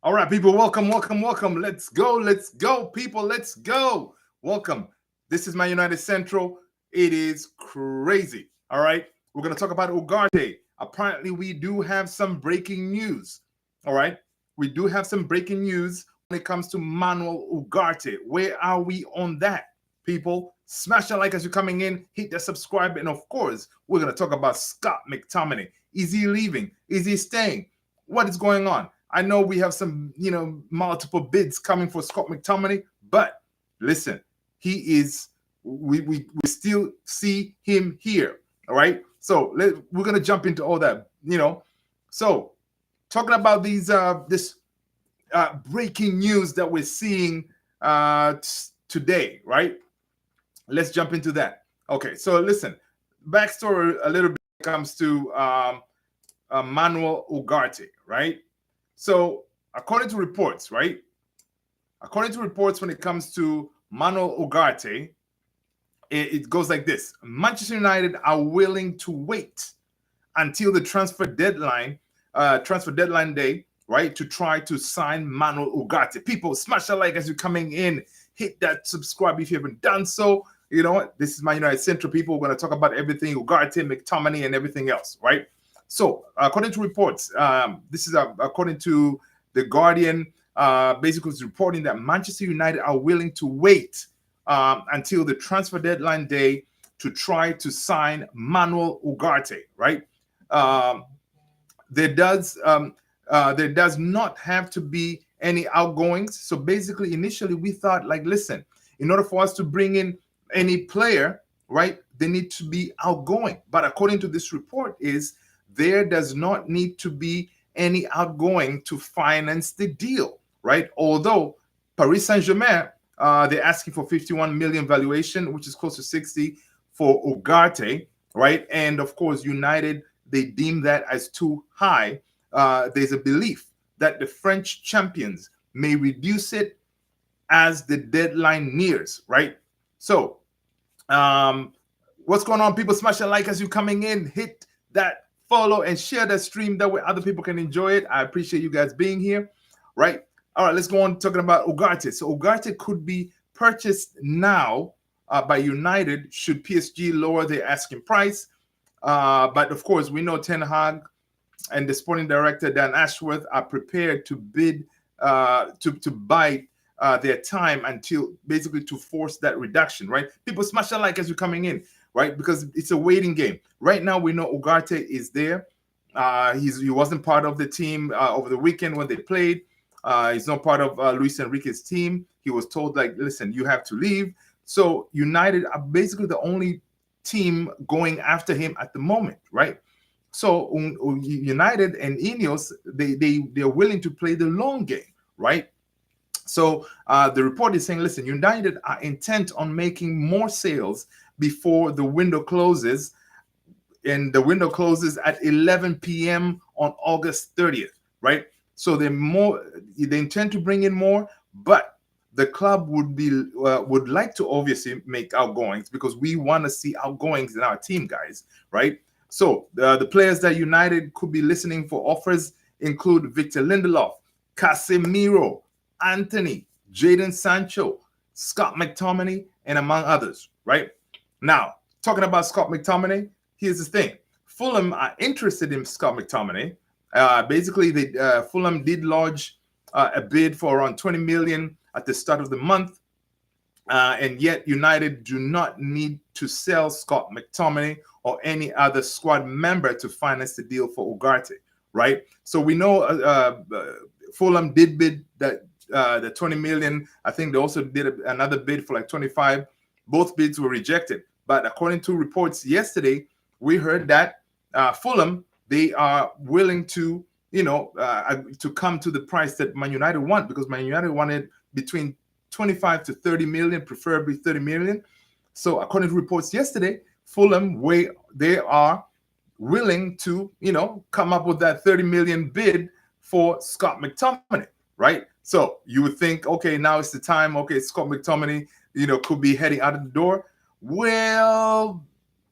All right, people, welcome, welcome, welcome. Let's go, people, let's go. Welcome. This is my United Central. It is crazy. All right, we're going to talk about Ugarte. Apparently, we do have some breaking news. All right, we do have some breaking news when it comes to Manuel Ugarte. Where are we on that, people? Smash the like as you're coming in, hit the subscribe, and of course, we're going to talk about Scott McTominay. Is he leaving? Is he staying? What is going on? I know we have some, multiple bids coming for Scott McTominay, but listen, he is. We still see him here. All right. So we're gonna jump into all that. So talking about this breaking news that we're seeing today, right? Let's jump into that. Okay. So listen, backstory a little bit comes to Manuel Ugarte, right? So, according to reports, right? According to reports, when it comes to Manuel Ugarte, it goes like this: Manchester United are willing to wait until the transfer deadline day, right, to try to sign Manuel Ugarte. People, smash that like as you're coming in. Hit that subscribe if you haven't done so. You know what? This is my United Central. People, we're going to talk about everything Ugarte, McTominay, and everything else, right? So, according to reports, this is according to the Guardian, basically it's reporting that Manchester United are willing to wait until the transfer deadline day to try to sign Manuel Ugarte. Right? Um, there does not have to be any outgoings. So basically, initially we thought, like, listen, in order for us to bring in any player, right, they need to be outgoing. But according to this report, there does not need to be any outgoing to finance the deal, right? Although Paris Saint-Germain, they're asking for 51 million valuation, which is close to 60 for Ugarte, right? And of course, United, they deem that as too high. There's a belief that the French champions may reduce it as the deadline nears, right? So, what's going on, people? Smash a like as you're coming in. Hit that follow and share that stream. That way other people can enjoy it. I appreciate you guys being here, right? All right, let's go on talking about Ugarte. So Ugarte could be purchased now by United should PSG lower their asking price. But of course, we know Ten Hag and the sporting director Dan Ashworth are prepared to bid to buy their time until basically to force that reduction, right? People smash that like as you're coming in, right? Because it's a waiting game. Right now, we know Ugarte is there. He wasn't part of the team over the weekend when they played. He's not part of Luis Enrique's team. He was told, like, listen, you have to leave. So United are basically the only team going after him at the moment, right? So United and Ineos, they're willing to play the long game, right? So the report is saying, listen, United are intent on making more sales before the window closes, and the window closes at 11 p.m. on August 30th, right? So they intend to bring in more, but the club would like to obviously make outgoings because we want to see outgoings in our team, guys, right? So the players that United could be listening for offers include Victor Lindelof, Casemiro, Anthony, Jadon Sancho, Scott McTominay, and among others, right? Now, talking about Scott McTominay, here's the thing. Fulham are interested in Scott McTominay. Basically, Fulham did lodge a bid for around 20 million at the start of the month, and yet United do not need to sell Scott McTominay or any other squad member to finance the deal for Ugarte, right? So we know Fulham did bid that the 20 million. I think they also did another bid for like 25. Both bids were rejected. But according to reports yesterday, we heard that Fulham, they are willing to, to come to the price that Man United want, because Man United wanted between 25 to 30 million, preferably 30 million. So according to reports yesterday, Fulham, they are willing to, come up with that 30 million bid for Scott McTominay, right? So you would think, okay, now it's the time. Okay, Scott McTominay, could be heading out of the door. Well,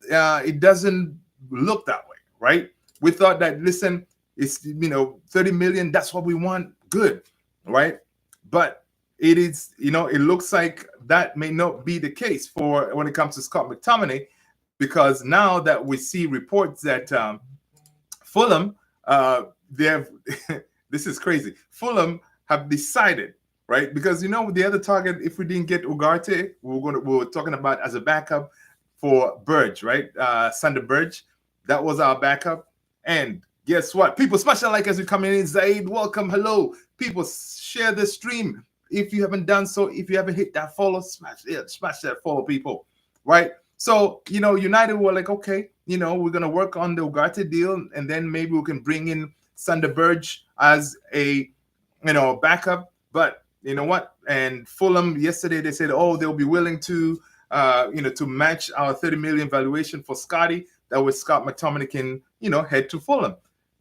it doesn't look that way, right? We thought that, listen, it's 30 million. That's what we want. Good. right? But it is, it looks like that may not be the case for when it comes to Scott McTominay, because now that we see reports that Fulham, they have, this is crazy. Fulham have decided, right? Because the other target, if we didn't get Ugarte, we were talking about as a backup for Burge, right? Sander Burge, that was our backup. And guess what? People smash that like as you come in. Zaid, welcome, hello. People share the stream. If you haven't done so, if you haven't hit that follow, smash that follow, people, right? So, United were like, okay, we're going to work on the Ugarte deal, and then maybe we can bring in Sander Burge as a, backup. But you know what? And Fulham yesterday, they said, oh, they'll be willing to, to match our 30 million valuation for Scotty. That way Scott McTominay can, head to Fulham.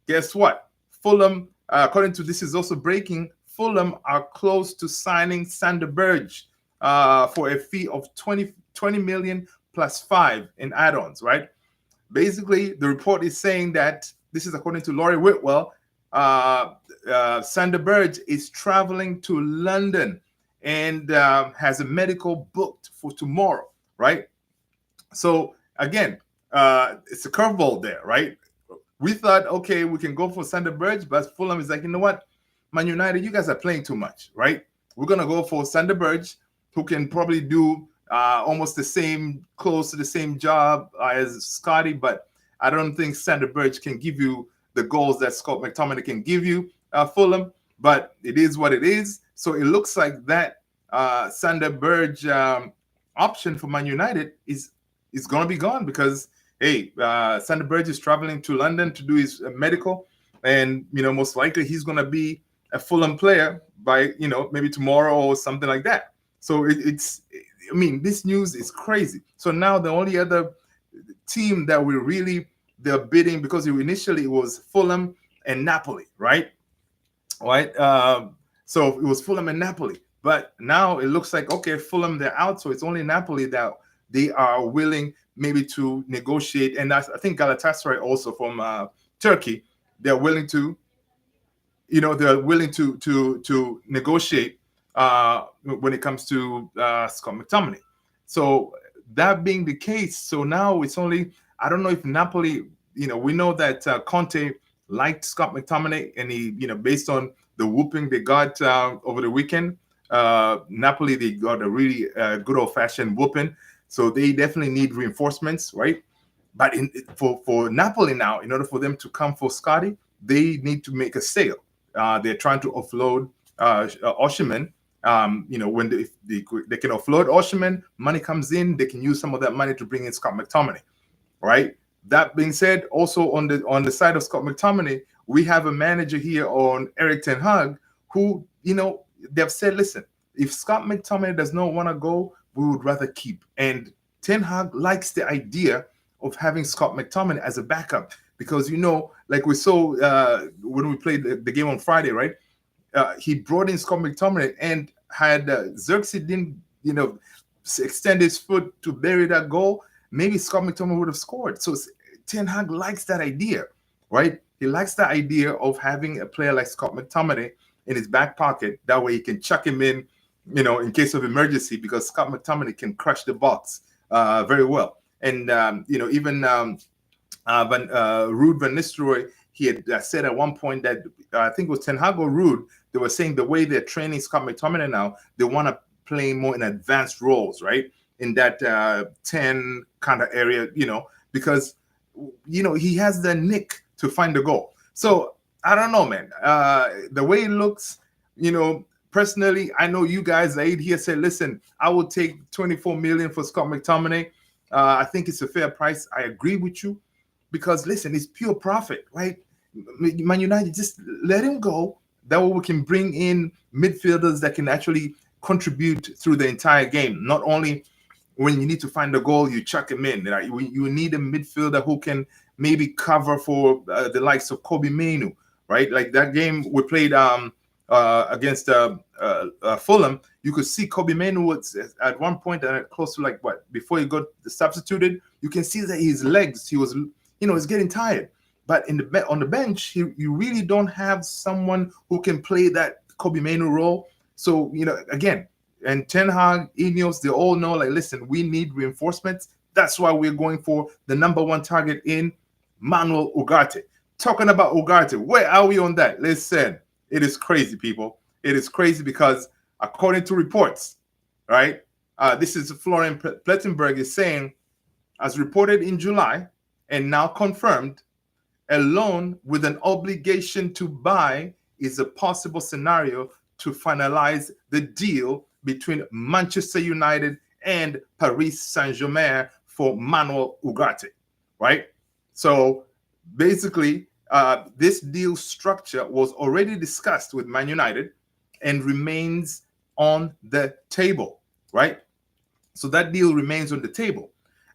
Guess what? Fulham, according to this is also breaking, Fulham are close to signing Sander Burge for a fee of 20 million plus 5 in add-ons, right? Basically, the report is saying that, this is according to Laurie Whitwell, Sander Burge is traveling to London and has a medical booked for tomorrow, right? So again, it's a curveball there, right? We thought, okay, we can go for Sander Burge, but Fulham is like, you know what, Man United, you guys are playing too much, right? We're gonna go for Sander Burge, who can probably do almost close to the same job as Scotty, but I don't think Sander Burge can give you the goals that Scott McTominay can give you, Fulham. But it is what it is. So it looks like that Sander Burge option for Man United is going to be gone, because hey, Sander Burge is traveling to London to do his medical, and most likely he's going to be a Fulham player by maybe tomorrow or something like that. So it's I mean, this news is crazy. So now the only other team that they're bidding, because initially it was Fulham and Napoli, right? Right. So it was Fulham and Napoli, but now it looks like, okay, Fulham, they're out, so it's only Napoli that they are willing maybe to negotiate. And I think Galatasaray also from Turkey, they're willing to, to negotiate when it comes to Scott McTominay. So that being the case, so now it's only, I don't know if Napoli, we know that Conte liked Scott McTominay, and he, based on the whooping they got over the weekend, Napoli, they got a really good old-fashioned whooping. So they definitely need reinforcements, right? But for Napoli now, in order for them to come for Scotty, they need to make a sale. They're trying to offload Osimhen. When they can offload Osimhen, money comes in, they can use some of that money to bring in Scott McTominay, right? That being said, also on the side of Scott McTominay, we have a manager here on Eric Ten Hag who, they've said, listen, if Scott McTominay does not want to go, we would rather keep. And Ten Hag likes the idea of having Scott McTominay as a backup, because, like we saw when we played the game on Friday, right? He brought in Scott McTominay, and had Xerxes didn't, extend his foot to bury that goal, maybe Scott McTominay would have scored. So Ten Hag likes that idea, right? He likes the idea of having a player like Scott McTominay in his back pocket. That way he can chuck him in, in case of emergency, because Scott McTominay can crush the box very well. And, even Ruud van Nistelrooy, he had said at one point that I think it was Ten Hag or Ruud, they were saying the way they're training Scott McTominay now, they want to play more in advanced roles, right? In that 10 kind of area, because, he has the nick to find the goal. So I don't know, man. The way it looks, personally, I know you guys, Zaid here said, listen, I will take 24 million for Scott McTominay. I think it's a fair price. I agree with you, because listen, it's pure profit, right? Man United, just let him go. That way we can bring in midfielders that can actually contribute through the entire game. Not only when you need to find a goal, you chuck him in. Right? You need a midfielder who can maybe cover for the likes of Kobe Mainu, right? Like that game we played against Fulham, you could see Kobe Mainu was at one point close to before he got substituted, you can see that his legs, he was, he's getting tired. But on the bench, you really don't have someone who can play that Kobe Mainu role. So, again, and Ten Hag, Ineos, they all know, like, listen, we need reinforcements. That's why we're going for the number one target in Manuel Ugarte. Talking about Ugarte, where are we on that? Listen, it is crazy, people. It is crazy because according to reports, right, this is Florian Plettenberg is saying, as reported in July and now confirmed, a loan with an obligation to buy is a possible scenario to finalize the deal between Manchester United and Paris Saint-Germain for Manuel Ugarte, right? So basically, this deal structure was already discussed with Man United and remains on the table, right? So that deal remains on the table.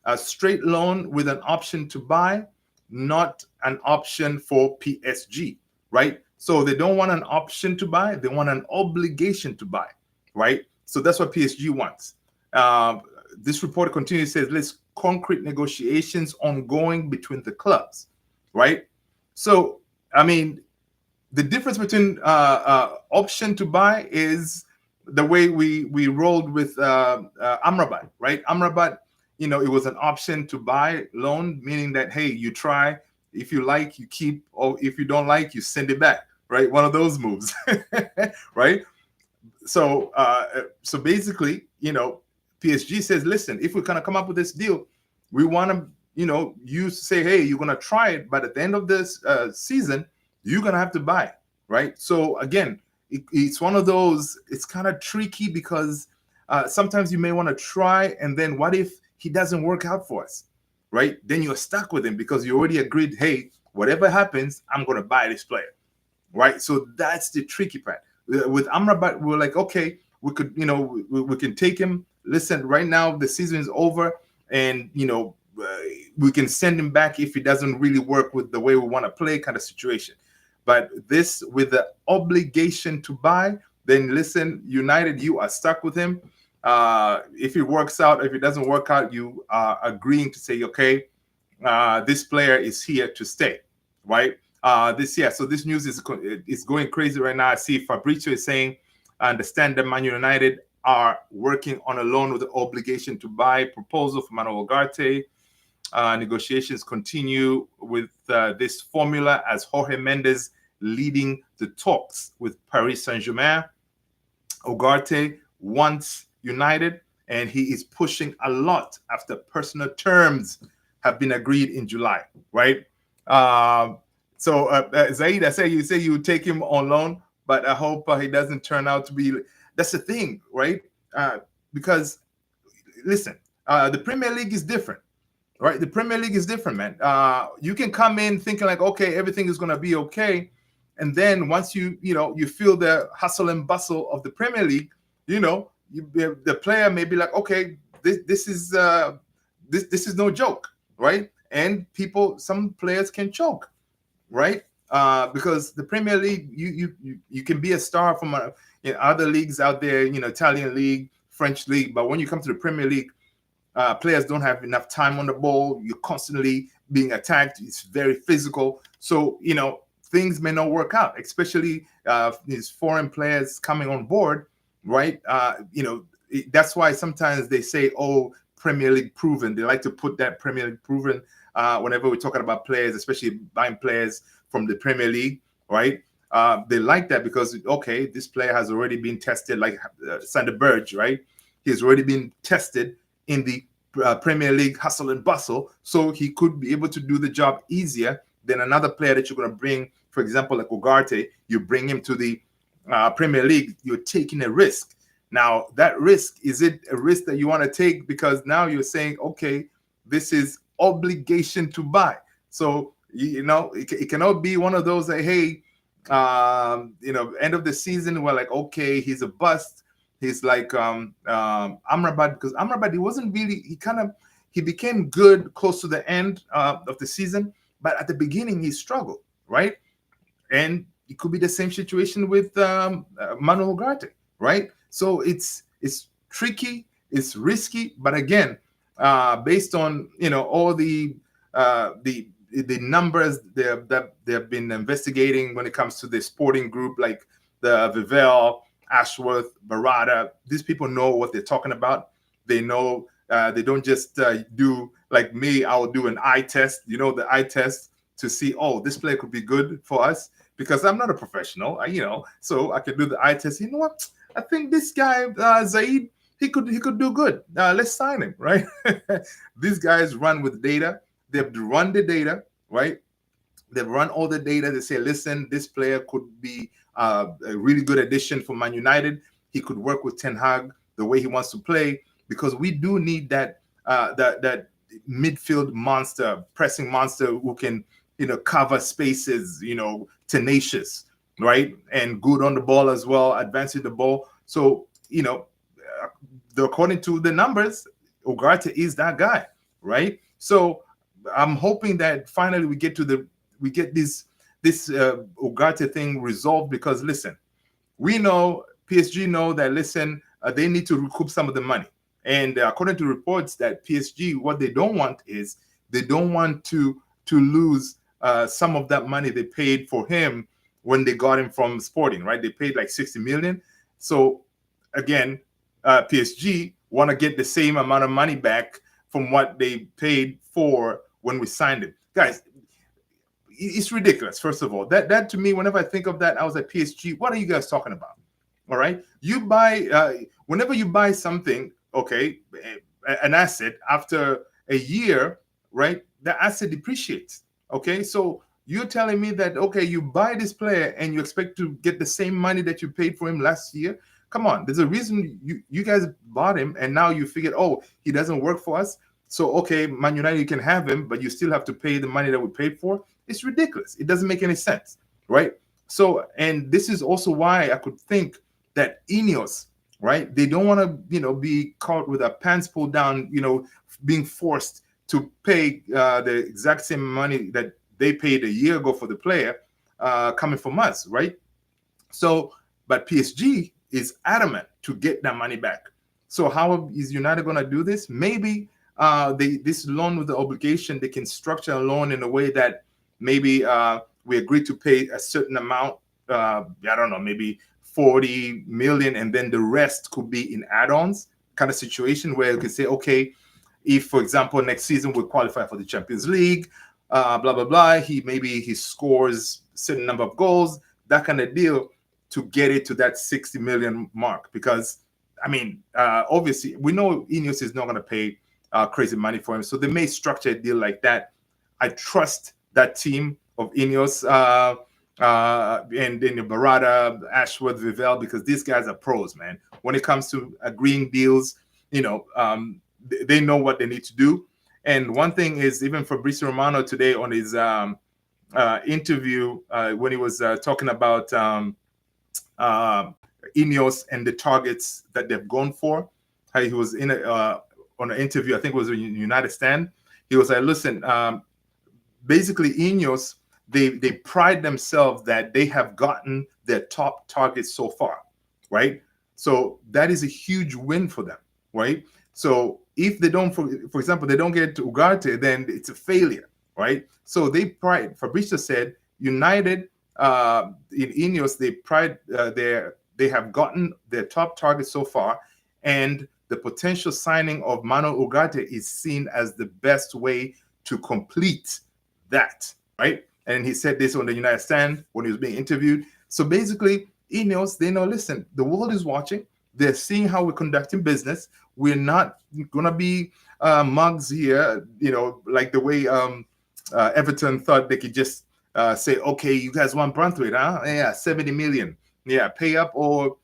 A straight loan with an option to buy, not an option for PSG, right? So they don't want an option to buy, they want an obligation to buy, right? So that's what PSG wants. This report continues, says, let's concrete negotiations ongoing between the clubs, right? So, I mean, the difference between option to buy is the way we rolled with Amrabat, right? Amrabat, it was an option to buy loan, meaning that, hey, you try, if you like, you keep, or if you don't like, you send it back, right? One of those moves, right? So basically, PSG says, listen, if we're gonna come up with this deal, we want to, you say, hey, you're gonna try it, but at the end of this season, you're gonna have to buy, right? So again, it's one of those. It's kind of tricky because sometimes you may want to try, and then what if he doesn't work out for us, right? Then you're stuck with him because you already agreed, hey, whatever happens, I'm gonna buy this player, right? So that's the tricky part. With Amrabat, we're like, okay, we could, we can take him. Listen, right now the season is over, and we can send him back if he doesn't really work with the way we want to play, kind of situation. But this with the obligation to buy, then listen, United, you are stuck with him. If it works out, if it doesn't work out, you are agreeing to say, okay, this player is here to stay, right? So this news is going crazy right now. I see Fabrizio is saying, I understand that Man United are working on a loan with the obligation to buy proposal for Manuel Ugarte. Negotiations continue with this formula as Jorge Mendes leading the talks with Paris Saint-Germain. Ugarte wants United, and he is pushing a lot after personal terms have been agreed in July, right? Zaid, I say you say you take him on loan, but I hope he doesn't turn out to be. That's the thing, right? Because listen, the Premier League is different, right? The Premier League is different, man. You can come in thinking like, okay, everything is going to be okay, and then once you feel the hustle and bustle of the Premier League, the player may be like, okay, this is no joke, right? And some players can choke, right? Because the Premier League, you can be a star from other leagues out there, Italian league, French league, but when you come to the Premier League, players don't have enough time on the ball. You're constantly being attacked. It's very physical. So, things may not work out, especially these foreign players coming on board, right? That's why sometimes they say, oh, Premier League proven. They like to put that Premier League proven whenever we're talking about players, especially buying players from the Premier League, right? They like that because, okay, this player has already been tested, like Sander Berge, right? He's already been tested in the Premier League hustle and bustle, so he could be able to do the job easier than another player that you're going to bring, for example, like Ugarte. You bring him to the Premier League, you're taking a risk. Now, that risk, is it a risk that you want to take because now you're saying, okay, this is obligation to buy. So, it cannot be one of those that, hey, end of the season, we're like, okay, he's a bust. He's like Amrabat, because Amrabat, he wasn't really, he became good close to the end of the season, but at the beginning he struggled, right? And it could be the same situation with Manuel Ugarte, right? So it's tricky, it's risky, but again, based on all the numbers that they've been investigating when it comes to the sporting group like the Vivel, Ashworth, Barada. These people know what they're talking about. They know they don't just do like me. I will do an eye test, the eye test to see, oh, this player could be good for us because I'm not a professional, so I can do the eye test. You know what? I think this guy, Zaid, he could do good. Let's sign him, right? These guys run with data. They've run the data, right? They've run all the data. They say, listen, this player could be a really good addition for Man United. He could work with Ten Hag the way he wants to play, because we do need that midfield monster, pressing monster who can, cover spaces, tenacious, right? And good on the ball as well, advancing the ball. So, according to the numbers, Ugarte is that guy, right? So I'm hoping that finally we get this Ugarte thing resolved, because listen, we know PSG know that they need to recoup some of the money, and according to reports that PSG, what they don't want is they don't want to lose some of that money they paid for him when they got him from Sporting, right? They paid like 60 million. So again, PSG want to get the same amount of money back from what they paid for when we signed him. Guys, it's ridiculous. First of all, that to me, whenever I think of that, I was like, PSG, what are you guys talking about? All right, you buy whenever you buy something, okay, an asset, after a year, right, the asset depreciates. Okay, so you're telling me that, okay, you buy this player and you expect to get the same money that you paid for him last year? Come on, there's a reason you guys bought him, and now you figured, oh, he doesn't work for us. So, okay, Man United, you can have him, but you still have to pay the money that we paid for. It's ridiculous. It doesn't make any sense, right? So, and this is also why I could think that Ineos, right, they don't want to, be caught with their pants pulled down, being forced to pay the exact same money that they paid a year ago for the player coming from us, right? So, but PSG is adamant to get that money back. So how is United going to do this? Maybe this loan with the obligation, they can structure a loan in a way that maybe we agree to pay a certain amount, I don't know, maybe 40 million, and then the rest could be in add-ons kind of situation, where you can say, okay, if, for example, next season we qualify for the Champions League, blah, blah, blah, he scores a certain number of goals, that kind of deal, to get it to that 60 million mark. Because, I mean, obviously, we know Ineos is not going to pay crazy money for him, so they may structure a deal like that. I trust that team of Ineos, and then Barada, Ashworth, Vivel, because these guys are pros, man. When it comes to agreeing deals, they know what they need to do. And one thing is, even Fabrizio Romano today on his interview, when he was talking about Ineos and the targets that they've gone for, he was in on an interview, I think it was a United Stand. He was like, listen, basically Ineos, they pride themselves that they have gotten their top targets so far, right? So that is a huge win for them, right? So if they don't, for example, they don't get to Ugarte, then it's a failure, right? So they pride. Fabrizio said United in Ineos, they pride they have gotten their top targets so far, and the potential signing of Manuel Ugarte is seen as the best way to complete that, right? And he said this on the United Stand when he was being interviewed. So basically, Ineos, they know, listen, the world is watching. They're seeing how we're conducting business. We're not going to be mugs here, like the way Everton thought they could just say, okay, you guys want Brunthwaite, huh? Yeah, 70 million. Yeah, pay up or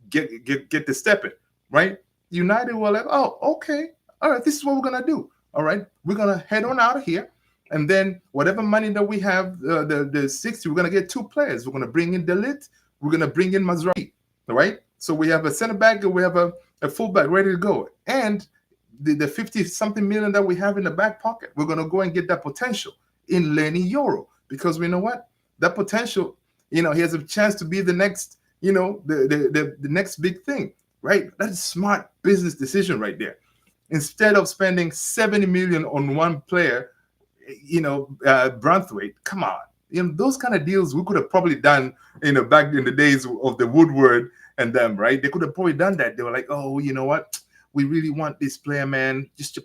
get the step in, right? United were like, oh, okay. All right, this is what we're going to do. All right, we're going to head on out of here. And then whatever money that we have, the 60, we're going to get two players. We're going to bring in Delit. We're going to bring in Mazraoui. All right? So we have a center back and we have a fullback ready to go. And the 50-something million that we have in the back pocket, we're going to go and get that potential in Lenny Yoro. Because we know what? That potential, he has a chance to be the next, the next big thing, right? That's a smart business decision right there. Instead of spending 70 million on one player, Brunthwaite, come on. those kind of deals we could have probably done, back in the days of the Woodward and them, right? They could have probably done that. They were like, oh, you know what? We really want this player, man. Just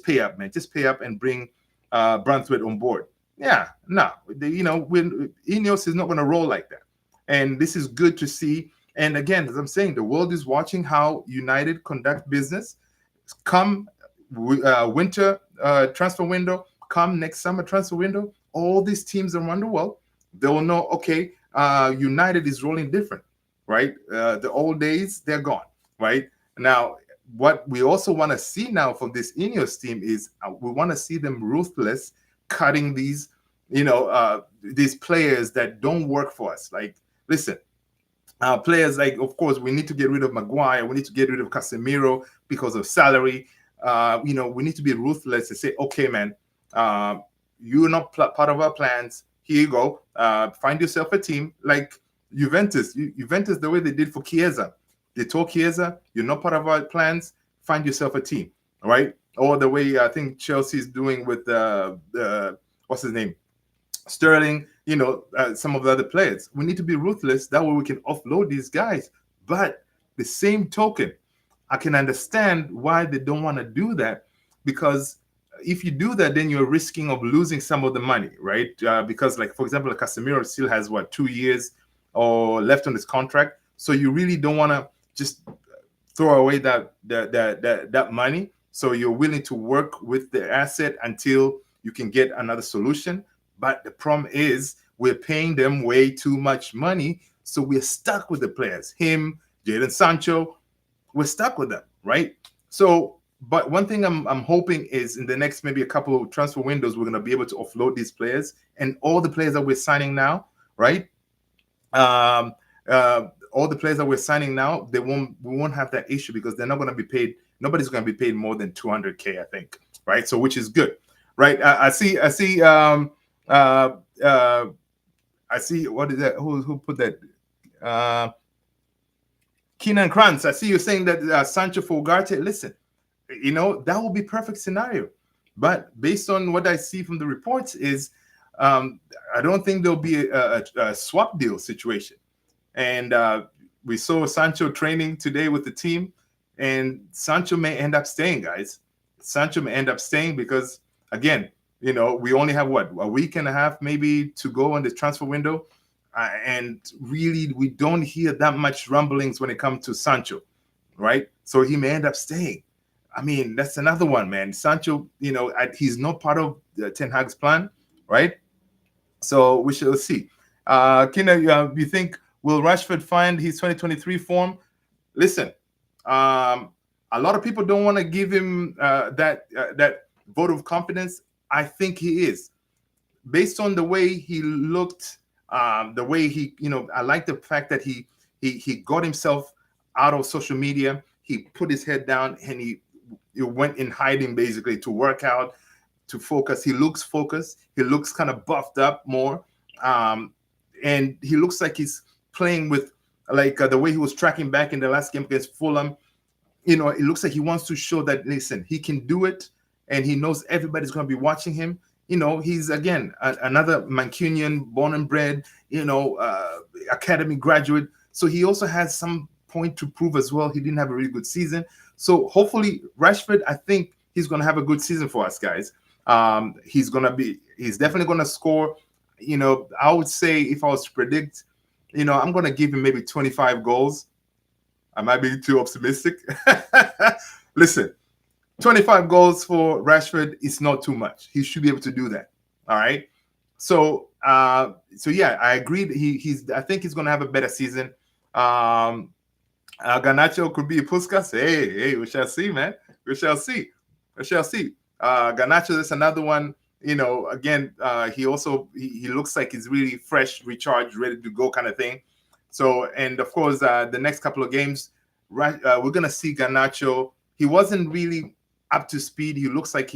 pay up, man. Just pay up and bring Brunswick on board. Yeah, no, when Ineos is not going to roll like that. And this is good to see. And again, as I'm saying, the world is watching how United conduct business. Come winter transfer window, come next summer transfer window, all these teams around the world, they will know, okay, United is rolling different, right? The old days, they're gone, right? Now, what we also want to see now from this Ineos team is we want to see them ruthless, cutting these players that don't work for us. Like, listen, players like, of course, we need to get rid of Maguire. We need to get rid of Casemiro because of salary. We need to be ruthless and say, okay, man, you're not part of our plans. Here you go. Find yourself a team like Juventus. Juventus, the way they did for Chiesa. They told Chiesa, you're not part of our plans. Find yourself a team, right? Or the way I think Chelsea's doing with what's his name? Sterling, some of the other players. We need to be ruthless. That way we can offload these guys. But the same token, I can understand why they don't want to do that, because if you do that, then you're risking of losing some of the money, right? Because, like, for example, Casemiro still has 2 years or left on his contract, so you really don't want to just throw away that money. So you're willing to work with the asset until you can get another solution. But the problem is we're paying them way too much money, so we're stuck with the players. Him, Jadon Sancho, we're stuck with them, right? So, but one thing I'm hoping is in the next maybe a couple of transfer windows, we're going to be able to offload these players, and all the players that we're signing now, right? All the players that we're signing now, we won't have that issue because they're not going to be paid. Nobody's going to be paid more than 200K, I think, right? So, which is good, right? I see. I see. What is that? Who put that? Keenan Kranz. I see you saying that Sancho for Ugarte. Listen, that will be perfect scenario. But based on what I see from the reports is, I don't think there'll be a swap deal situation. And we saw Sancho training today with the team, and Sancho may end up staying, guys. Sancho may end up staying because, again, we only have a week and a half maybe to go on the transfer window. And really, we don't hear that much rumblings when it comes to Sancho, right? So he may end up staying. I mean, that's another one, man. Sancho, he's not part of Ten Hag's plan, right? So we shall see. Kina, you think, will Rashford find his 2023 form? Listen, a lot of people don't want to give him that vote of confidence. I think he is. Based on the way he looked, the way he, I like the fact that he got himself out of social media. He put his head down and he went in hiding basically to work out, to focus. He looks focused. He looks kind of buffed up more. And he looks like he's playing with the way he was tracking back in the last game against Fulham. It looks like he wants to show that, listen, he can do it. And he knows everybody's going to be watching him. He's, again, another Mancunian, born and bred, academy graduate. So he also has some point to prove as well. He didn't have a really good season. So hopefully Rashford, I think he's going to have a good season for us, guys. He's definitely going to score. I would say if I was to predict, I'm going to give him maybe 25 goals. I might be too optimistic. Listen, 25 goals for Rashford is not too much. He should be able to do that. All right. So yeah, I agree. I think he's going to have a better season. Garnacho could be a Puskas. Hey, we shall see, man. We shall see. Garnacho is another one. Again, he looks like he's really fresh, recharged, ready to go kind of thing. So, and of course, the next couple of games, we're going to see Garnacho. He wasn't really up to speed. He looks like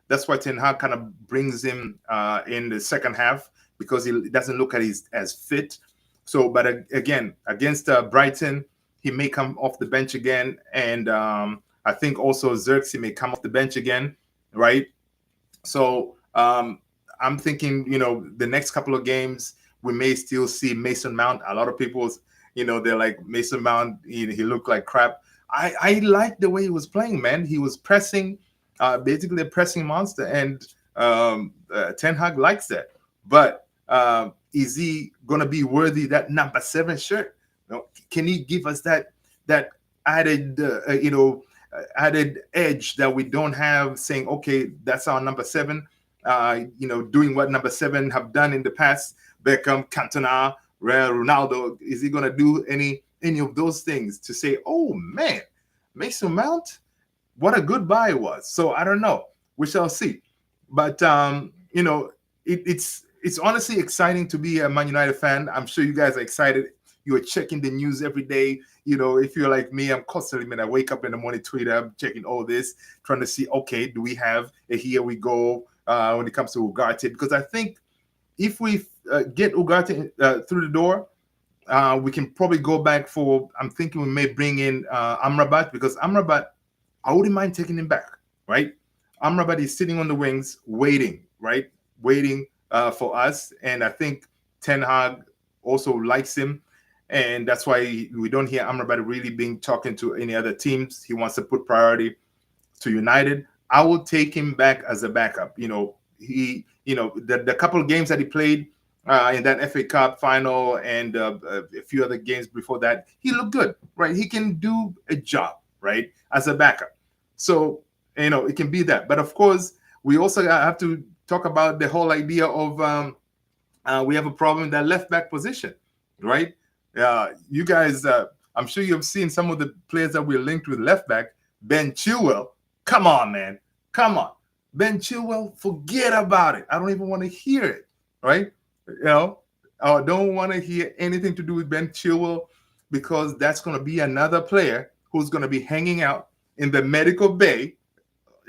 that's why Ten Hag kind of brings him in the second half, because he doesn't look as fit. So, but again, against Brighton, he may come off the bench again. And I think also Xerxes may come off the bench again, right? So I'm thinking, the next couple of games we may still see Mason Mount. A lot of people, they're like Mason Mount. He looked like crap. I like the way he was playing, man. He was pressing, basically a pressing monster, and Ten Hag likes that. But is he gonna be worthy that number 7 shirt? Can he give us that added, added edge that we don't have? Saying, okay, that's our number 7. Doing what number 7 have done in the past. Beckham, Cantona, Ronaldo. Is he gonna do any of those things to say, oh man, Mason Mount, what a good buy it was? So I don't know. We shall see. But it's honestly exciting to be a Man United fan. I'm sure you guys are excited. You are checking the news every day. If you're like me, I'm constantly, when I wake up in the morning, Twitter, I'm checking all this, trying to see, okay, do we have a here we go when it comes to Ugarte? Because I think if we get Ugarte through the door, we can probably go back for, I'm thinking we may bring in Amrabat, because Amrabat, I wouldn't mind taking him back, right? Amrabat is sitting on the wings waiting, right? Waiting for us. And I think Ten Hag also likes him. And that's why we don't hear Amrabat really being talking to any other teams. He wants to put priority to United. I will take him back as a backup. The couple of games that he played in that FA Cup final and a few other games before that, he looked good, right? He can do a job, right, as a backup. So, it can be that. But of course, we also have to talk about the whole idea of we have a problem in that left back position, right? You guys, I'm sure you've seen some of the players that we're linked with left back. Ben Chilwell, come on, man. Come on. Ben Chilwell, forget about it. I don't even want to hear it, right? I don't want to hear anything to do with Ben Chilwell, because that's going to be another player who's going to be hanging out in the medical bay,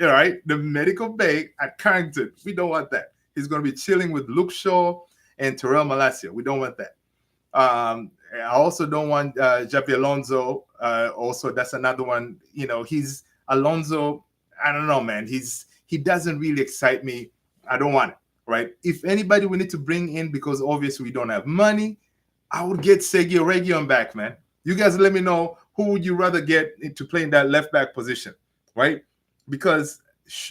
all right? The medical bay at Carrington. We don't want that. He's going to be chilling with Luke Shaw and Terrell Malacia. We don't want that. I also don't want Javi Alonso. Also, that's another one. He's Alonso. I don't know, man. He doesn't really excite me. I don't want it, right? If anybody we need to bring in, because obviously we don't have money, I would get Sergio Reguilon back, man. You guys let me know, who would you rather get to play in that left back position, right? Because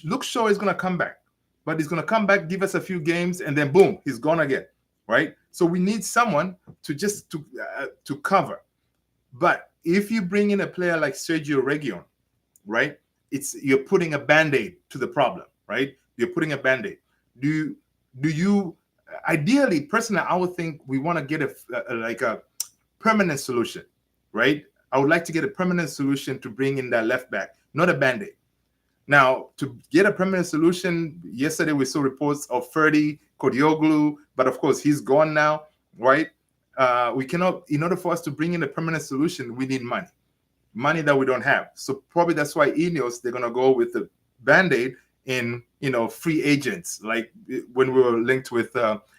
Luke Shaw is going to come back, but he's going to come back, give us a few games, and then boom, he's gone again, right? So we need someone to cover. But if you bring in a player like Sergio Reguilon, right, you're putting a Band-Aid to the problem, right? You're putting a Band-Aid. Do you ideally, personally, I would think we want to get a permanent solution, right? I would like to get a permanent solution to bring in that left back, not a Band-Aid. Now, to get a permanent solution, yesterday we saw reports of Ferdi Kodioglu, but of course he's gone now, right? We cannot, in order for us to bring in a permanent solution, we need money that we don't have. So probably that's why Ineos, they're going to go with the Band-Aid in, free agents, like when we were linked with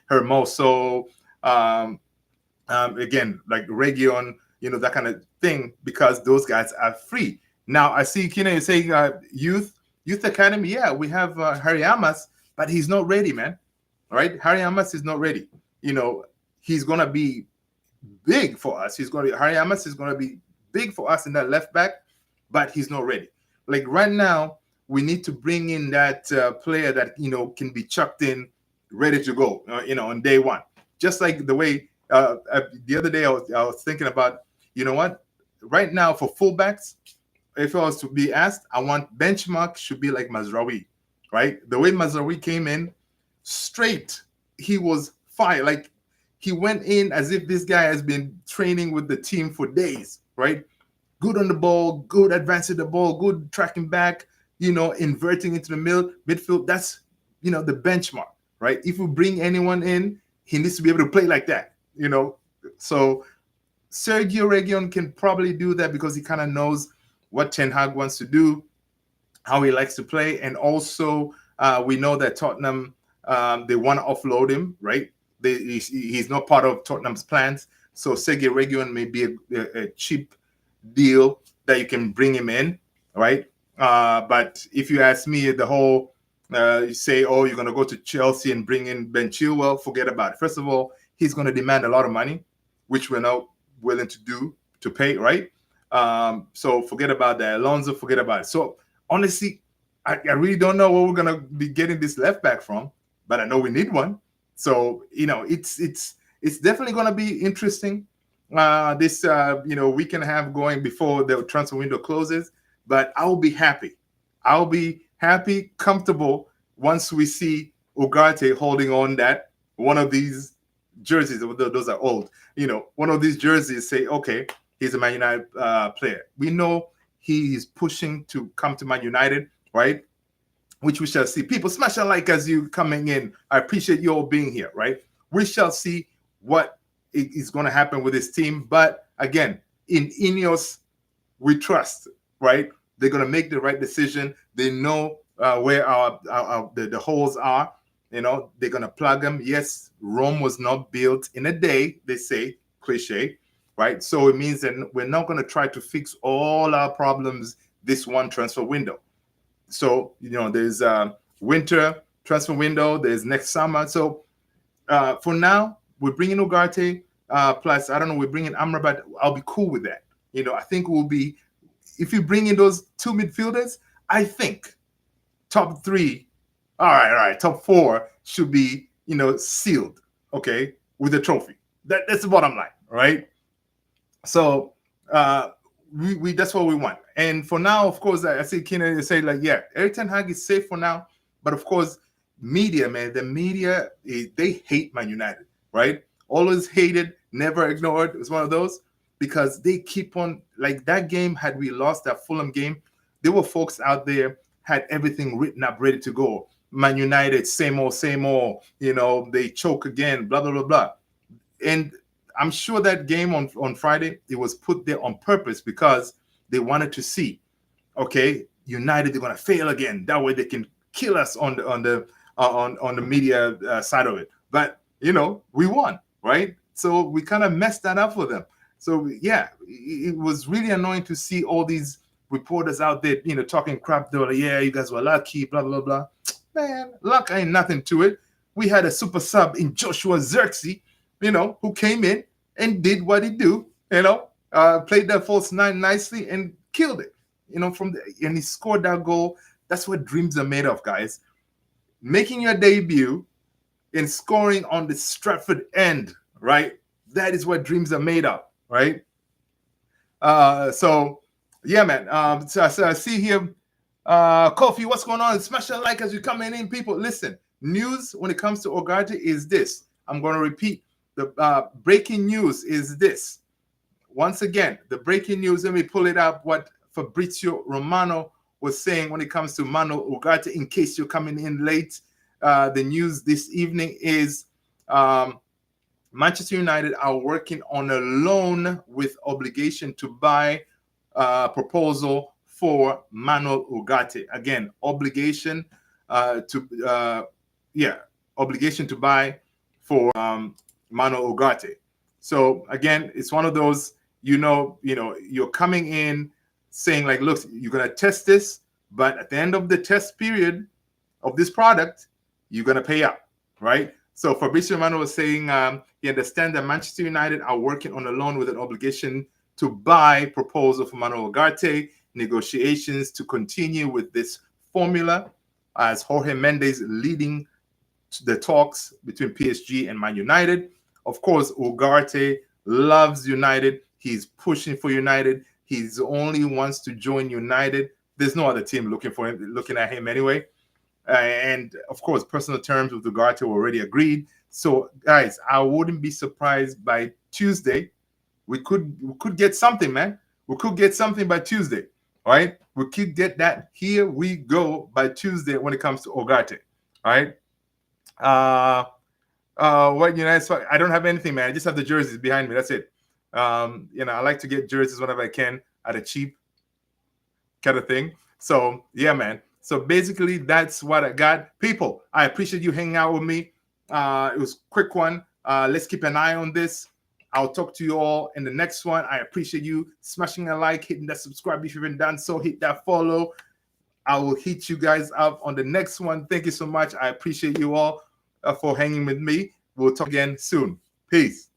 Hermoso, again, like Region, that kind of thing, because those guys are free. Now, I see Kina is saying youth academy. Yeah, we have Harry Amas, but he's not ready, man. All right, Harry Amas is not ready. He's going to be big for us. Harry Amas is going to be big for us in that left back, but he's not ready. Like right now, we need to bring in that player that, can be chucked in, ready to go, on day one. Just like the way the other day I was thinking about, what? Right now for fullbacks, if I was to be asked, I want benchmark should be like Mazraoui, right? The way Mazraoui came in, straight, he was fire. Like he went in as if this guy has been training with the team for days, right? Good on the ball, good advancing the ball, good tracking back, inverting into the midfield. That's, the benchmark, right? If we bring anyone in, he needs to be able to play like that, So Sergio Reguilon can probably do that because he kind of knows what Ten Hag wants to do, how he likes to play. And also, we know that Tottenham, they want to offload him, right? He's not part of Tottenham's plans. So Sergio Reguilon may be a cheap deal that you can bring him in, right? But if you ask me, the whole You say, oh, you're going to go to Chelsea and bring in Ben Chilwell. Forget about it. First of all, he's going to demand a lot of money, which we're not willing to do to pay, right? So forget about that. Alonso, forget about it. So honestly, I really don't know where we're going to be getting this left back from, but I know we need one. So it's definitely going to be interesting. This week and a half going before the transfer window closes, but I'll be happy. I'll be happy, comfortable once we see Ugarte holding on that one of these jerseys. Those are old. One of these jerseys say, okay, he's a Man United player. We know he is pushing to come to Man United, right? Which we shall see. People, smash a like as you coming in. I appreciate you all being here, right? We shall see what is going to happen with this team. But again, in Ineos, we trust, right? They're going to make the right decision. They know where the holes are. They're going to plug them. Yes, Rome was not built in a day, they say, cliche, right? So it means that we're not going to try to fix all our problems this one transfer window. So, there's winter transfer window, there's next summer. So for now, we're bringing Ugarte. Plus, I don't know, we're bringing Amrabat. I'll be cool with that. I think we'll be, if you bring in those two midfielders, I think top three, all right, top four should be, sealed, okay, with the trophy. That's the bottom line, right? So we that's what we want. And for now, of course, I see Keenan say like, yeah, Erik ten Hag is safe for now. But of course, media, man, the media, they hate Man United, right? Always hated, never ignored. It's one of those because they keep on, like that game, had we lost that Fulham game, there were folks out there had everything written up, ready to go. Man United, same old, they choke again, blah, blah, blah, blah. And I'm sure that game on Friday, it was put there on purpose because they wanted to see, okay, United, they're going to fail again. That way they can kill us on the media side of it. But, we won, right? So we kind of messed that up for them. So, yeah, it was really annoying to see all these reporters out there, talking crap. They were like, yeah, you guys were lucky, blah, blah, blah. Man, luck ain't nothing to it. We had a super sub in Joshua Zirkzee, who came in and did what he do, played that false nine nicely and killed it, and he scored that goal. That's what dreams are made of, guys. Making your debut and scoring on the Stratford end, right? That is what dreams are made of, right? So, yeah, man. So I see here, Kofi, what's going on? Smash a like as you're coming in, people. Listen, news when it comes to Ugarte is this. I'm going to repeat. The breaking news is this. Once again, the breaking news, let me pull it up, what Fabrizio Romano was saying when it comes to Manuel Ugarte, in case you're coming in late. The news this evening is Manchester United are working on a loan with obligation to buy proposal for Manuel Ugarte. Again, obligation obligation to buy for Manuel Ugarte. So again, it's one of those, you're coming in saying like, look, you're going to test this, but at the end of the test period of this product, you're going to pay up, right? So Fabrizio Romano was saying he understands that Manchester United are working on a loan with an obligation to buy proposal for Manuel Ugarte, negotiations to continue with this formula as Jorge Mendes leading the talks between PSG and Man United. Of course, Ugarte loves United. He's pushing for United. He's only wants to join United. There's no other team looking at him anyway. And of course, personal terms with Ugarte were already agreed. So, guys, I wouldn't be surprised by Tuesday. We could get something, man. We could get something by Tuesday, right? We could get that. Here we go by Tuesday when it comes to Ugarte, right? What United? I don't have anything, man. I just have the jerseys behind me. That's it. I like to get jerseys whenever I can at a cheap kind of thing. So yeah, man. So basically, that's what I got. People, I appreciate you hanging out with me. It was a quick one. Let's keep an eye on this. I'll talk to you all in the next one. I appreciate you smashing a like, hitting that subscribe if you haven't done so. Hit that follow. I will hit you guys up on the next one. Thank you so much. I appreciate you all for hanging with me. We'll talk again soon. Peace.